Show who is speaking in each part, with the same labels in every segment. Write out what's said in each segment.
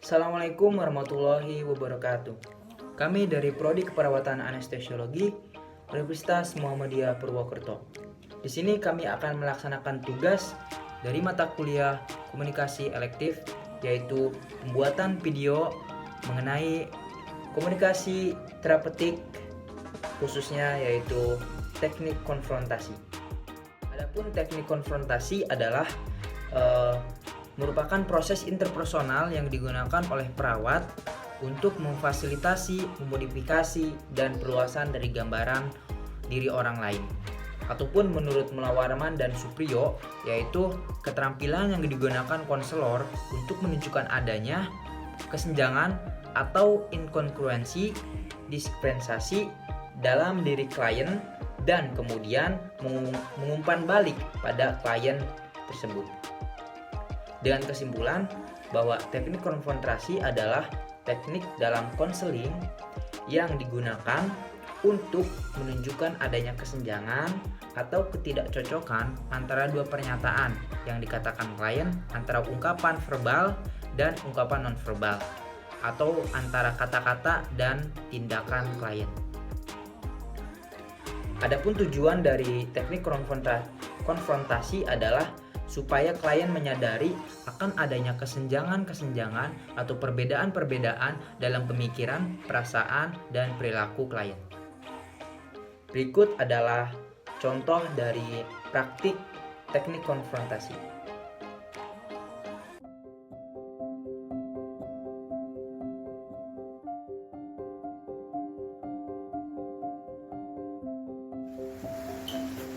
Speaker 1: Assalamualaikum warahmatullahi wabarakatuh. Kami dari Prodi Keperawatan Anestesiologi Universitas Muhammadiyah Purwokerto. Di sini kami akan melaksanakan tugas dari mata kuliah komunikasi elektif, yaitu pembuatan video mengenai komunikasi terapeutik, khususnya yaitu teknik konfrontasi. Adapun teknik konfrontasi adalah merupakan proses interpersonal yang digunakan oleh perawat untuk memfasilitasi, memodifikasi, dan perluasan dari gambaran diri orang lain. Ataupun menurut Mula Warman dan Supriyo, yaitu keterampilan yang digunakan konselor untuk menunjukkan adanya kesenjangan atau inkongruensi, dispensasi dalam diri klien dan kemudian mengumpan balik pada klien tersebut. Dengan kesimpulan bahwa teknik konfrontasi adalah teknik dalam konseling yang digunakan untuk menunjukkan adanya kesenjangan atau ketidakcocokan antara dua pernyataan yang dikatakan klien, antara ungkapan verbal dan ungkapan nonverbal, atau antara kata-kata dan tindakan klien. Adapun tujuan dari teknik konfrontasi adalah supaya klien menyadari akan adanya kesenjangan-kesenjangan atau perbedaan-perbedaan dalam pemikiran, perasaan, dan perilaku klien. Berikut adalah contoh dari praktik teknik konfrontasi.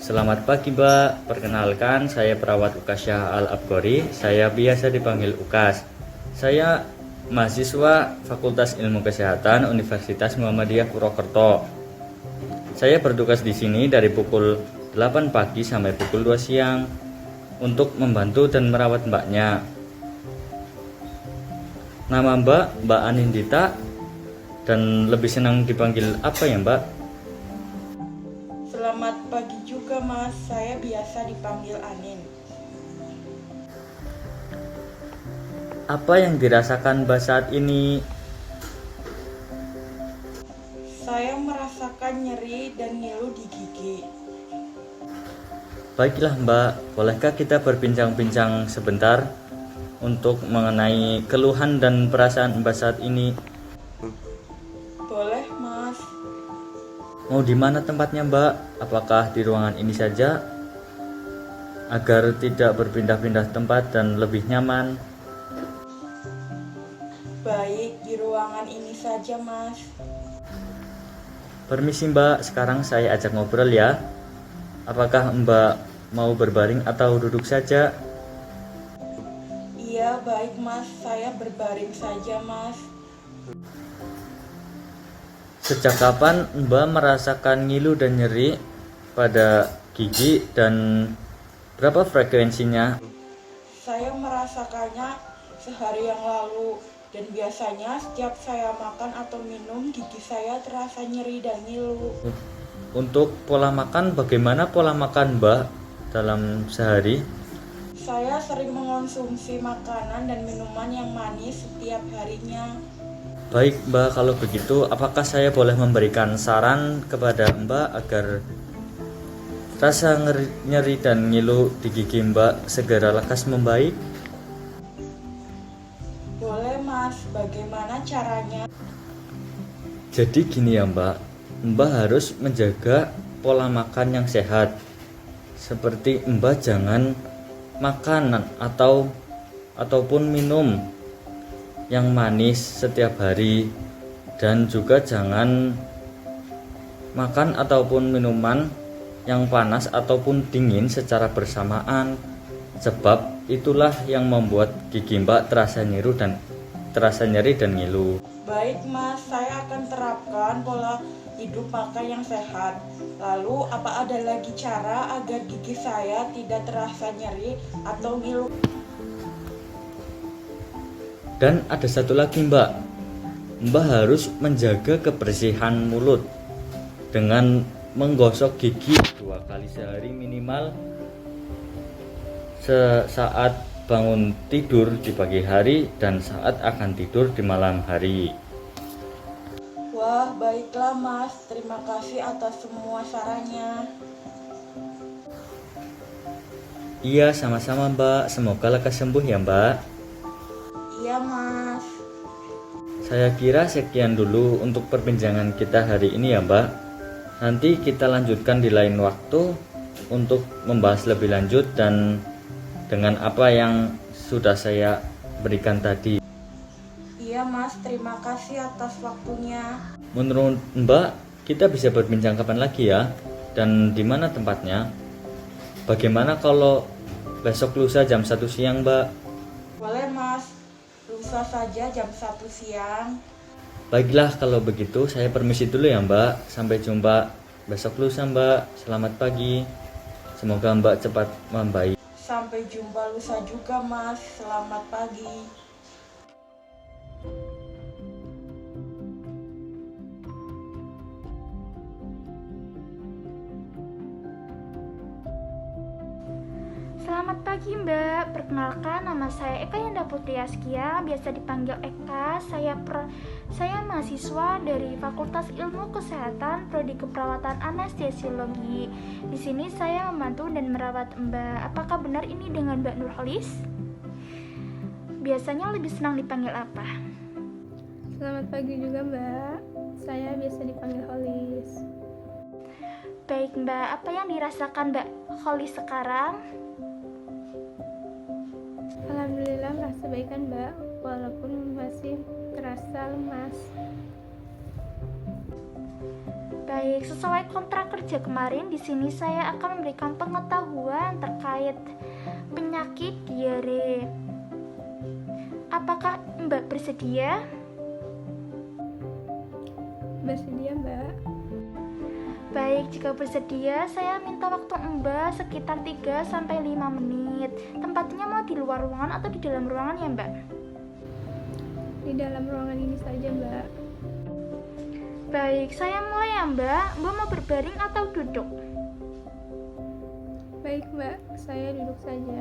Speaker 2: Selamat pagi Mbak, perkenalkan saya perawat Ukasyah Al-Abgori, saya biasa dipanggil Ukas. Saya mahasiswa Fakultas Ilmu Kesehatan Universitas Muhammadiyah Purwokerto. Saya bertugas di sini dari pukul 8 pagi sampai pukul 2 siang untuk membantu dan merawat mbaknya. Nama Mbak Anindita, dan lebih senang dipanggil apa ya Mbak?
Speaker 3: Selamat pagi juga Mas, saya biasa dipanggil Anin.
Speaker 2: Apa yang dirasakan Mbak saat ini?
Speaker 3: Saya merasakan nyeri dan ngilu di gigi.
Speaker 2: Baiklah Mbak, bolehkah kita berbincang-bincang sebentar untuk mengenai keluhan dan perasaan Mbak saat ini?
Speaker 3: Boleh Mas.
Speaker 2: Mau di mana tempatnya Mbak? Apakah di ruangan ini saja? Agar tidak berpindah-pindah tempat dan lebih nyaman.
Speaker 3: Baik, di ruangan ini saja Mas.
Speaker 2: Permisi Mbak, sekarang saya ajak ngobrol ya. Apakah Mbak mau berbaring atau duduk saja?
Speaker 3: Iya baik Mas, saya berbaring saja Mas.
Speaker 2: Sejak kapan Mbak merasakan ngilu dan nyeri pada gigi, dan berapa frekuensinya?
Speaker 3: Saya merasakannya sehari yang lalu, dan biasanya setiap saya makan atau minum gigi saya terasa nyeri dan ngilu.
Speaker 2: Untuk pola makan, bagaimana pola makan Mbak dalam sehari?
Speaker 3: Saya sering mengonsumsi makanan dan minuman yang manis setiap harinya.
Speaker 2: Baik Mbak, kalau begitu apakah saya boleh memberikan saran kepada Mbak agar rasa nyeri dan ngilu di gigi Mbak segera lekas membaik?
Speaker 3: Boleh Mas, bagaimana caranya?
Speaker 2: Jadi gini ya Mbak, Mbak harus menjaga pola makan yang sehat. Seperti Mbak jangan makanan ataupun minum yang manis setiap hari, dan juga jangan makan ataupun minuman yang panas ataupun dingin secara bersamaan, sebab itulah yang membuat gigi Mbak terasa nyeri dan ngilu.
Speaker 3: Baik Mas, saya akan terapkan pola hidup makan yang sehat. Lalu apa ada lagi cara agar gigi saya tidak terasa nyeri atau ngilu?
Speaker 2: Dan ada satu lagi Mbak harus menjaga kebersihan mulut dengan menggosok gigi 2 kali sehari minimal. Sesaat bangun tidur di pagi hari dan saat akan tidur di malam hari.
Speaker 3: Wah, baiklah Mas. Terima kasih atas semua sarannya.
Speaker 2: Iya, sama-sama Mbak. Semoga lekas sembuh ya Mbak.
Speaker 3: Iya Mas.
Speaker 2: Saya kira sekian dulu untuk perbincangan kita hari ini ya Mbak. Nanti kita lanjutkan di lain waktu untuk membahas lebih lanjut dan dengan apa yang sudah saya berikan tadi.
Speaker 3: Iya Mas, terima kasih atas waktunya.
Speaker 2: Menurut Mbak, kita bisa berbincang kapan lagi ya? Dan di mana tempatnya? Bagaimana kalau besok lusa jam 1 siang Mbak?
Speaker 3: Boleh Mas, lusa saja jam 1 siang.
Speaker 2: Baiklah kalau begitu saya permisi dulu ya Mbak. Sampai jumpa besok lusa Mbak. Selamat pagi. Semoga Mbak cepat membaik.
Speaker 3: Sampai jumpa lusa juga Mas, selamat pagi.
Speaker 4: Selamat pagi Mbak, perkenalkan nama saya Eka Yanda Putri Askia, biasa dipanggil Eka. Saya mahasiswa dari Fakultas Ilmu Kesehatan Prodi Keperawatan Anestesiologi. Di sini saya membantu dan merawat Mbak. Apakah benar ini dengan Mbak Nurholis? Biasanya lebih senang dipanggil apa?
Speaker 5: Selamat pagi juga Mbak, saya biasa dipanggil Holis.
Speaker 4: Baik Mbak, apa yang dirasakan Mbak Holis sekarang?
Speaker 5: Alhamdulillah merasa baikan Mbak, walaupun masih terasa lemas.
Speaker 4: Baik, sesuai kontrak kerja kemarin, di sini saya akan memberikan pengetahuan terkait penyakit diare. Apakah Mbak bersedia?
Speaker 5: Bersedia Mbak?
Speaker 4: Baik, jika bersedia, saya minta waktu Mbak sekitar 3-5 menit. Tempatnya mau di luar ruangan atau di dalam ruangan ya Mbak?
Speaker 5: Di dalam ruangan ini saja Mbak.
Speaker 4: Baik, saya mulai ya Mbak. Mbak mau berbaring atau duduk?
Speaker 5: Baik Mbak, saya duduk saja.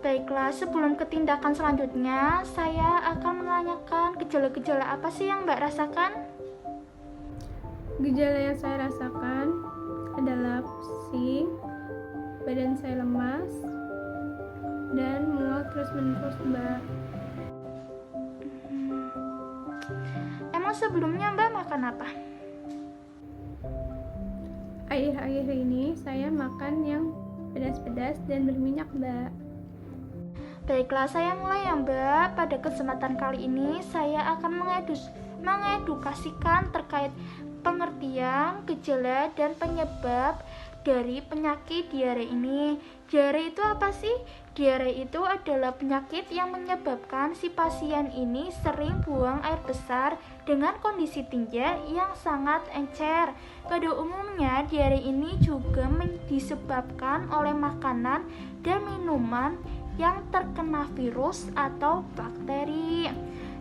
Speaker 4: Baiklah, sebelum ke tindakan selanjutnya, saya akan menanyakan gejala-gejala apa sih yang Mbak rasakan?
Speaker 5: Gejala yang saya rasakan adalah pusing, badan saya lemas, dan mual terus-menerus Mbak.
Speaker 4: Emang sebelumnya Mbak makan apa?
Speaker 5: Akhir-akhir ini saya makan yang pedas-pedas dan berminyak Mbak.
Speaker 4: Baiklah, saya mulai ya Mbak. Pada kesempatan kali ini saya akan mengedukasikan terkait pengertian, gejala, dan penyebab dari penyakit diare ini. Diare itu apa sih? Diare itu adalah penyakit yang menyebabkan si pasien ini sering buang air besar dengan kondisi tinja yang sangat encer. Pada umumnya, diare ini juga disebabkan oleh makanan dan minuman yang terkena virus atau bakteri.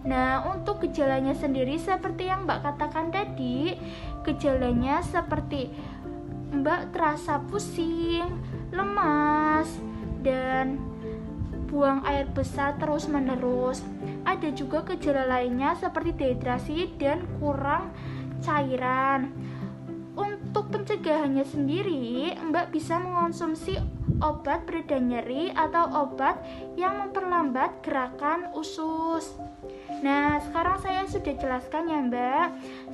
Speaker 4: Nah, untuk gejalanya sendiri seperti yang Mbak katakan tadi, gejalanya seperti Mbak terasa pusing, lemas, dan buang air besar terus-menerus. Ada juga gejala lainnya seperti dehidrasi dan kurang cairan. Untuk pencegahannya sendiri, Mbak bisa mengonsumsi obat pereda nyeri atau obat yang memperlambat gerakan usus. Nah, sekarang saya sudah jelaskan ya Mbak.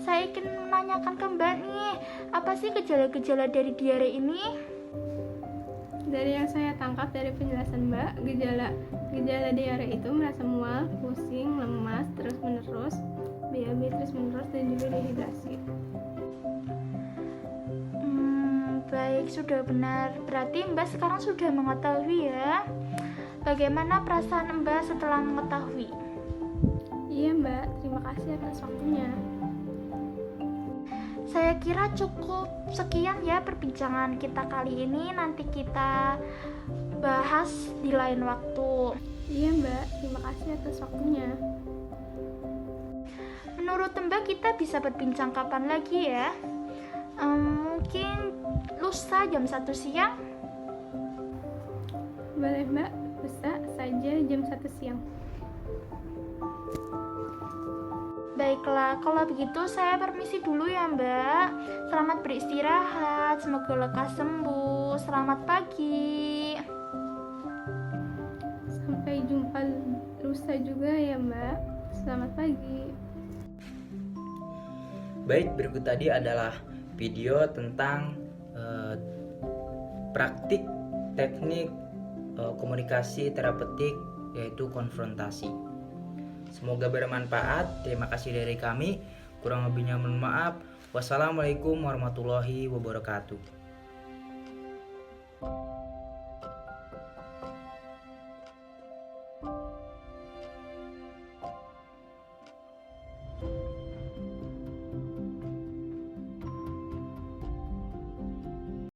Speaker 4: Saya ingin menanyakan ke Mbak nih, apa sih gejala-gejala dari diare ini?
Speaker 5: Dari yang saya tangkap dari penjelasan Mbak, gejala diare itu merasa mual, pusing, lemas, terus-menerus, BAB terus-menerus, dan juga dehidrasi.
Speaker 4: Baik, sudah benar. Berarti Mbak sekarang sudah mengetahui ya. Bagaimana perasaan Mbak setelah mengetahui?
Speaker 5: Iya Mbak, terima kasih atas waktunya.
Speaker 4: Saya kira cukup sekian ya perbincangan kita kali ini. Nanti kita bahas di lain waktu.
Speaker 5: Iya Mbak, terima kasih atas waktunya.
Speaker 4: Menurut Mbak kita bisa berbincang kapan lagi ya? Mungkin lusa jam 1 siang?
Speaker 5: Boleh Mbak, bisa saja jam 1 siang.
Speaker 4: Baiklah, kalau begitu saya permisi dulu ya Mbak. Selamat beristirahat, semoga lekas sembuh. Selamat pagi.
Speaker 5: Sampai jumpa lusa juga ya Mbak. Selamat pagi.
Speaker 1: Baik, berikut tadi adalah video tentang praktik teknik komunikasi terapeutik, yaitu konfrontasi. Semoga bermanfaat. Terima kasih dari kami. Kurang lebihnya mohon maaf. Wassalamualaikum warahmatullahi wabarakatuh.